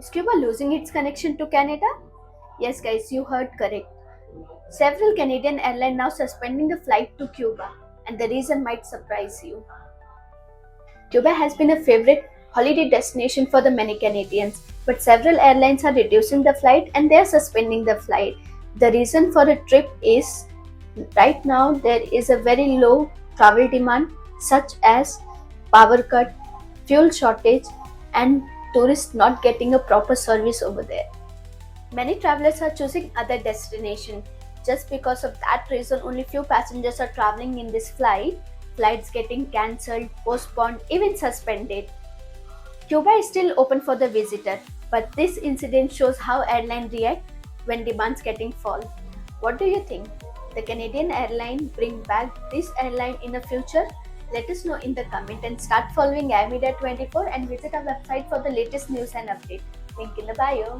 Is Cuba losing its connection to Canada? Yes, guys, you heard correct. Several Canadian airlines now suspending the flight to Cuba, and the reason might surprise you. Cuba has been a favorite holiday destination for the many Canadians, but several airlines are reducing the flight and they are suspending the flight. The reason for the trip is right now there is a very low travel demand, such as power cut, fuel shortage, and tourists not getting a proper service over there. Many travelers are choosing other destinations. Just because of that reason, only few passengers are traveling in this flight. Flights getting cancelled, postponed, even suspended. Cuba is still open for the visitor, but this incident shows how airlines react when demands getting fall. What do you think? The Canadian airline bring back this airline in the future? Let us know in the comment and start following iMedia 24 and visit our website for the latest news and update. Link in the bio.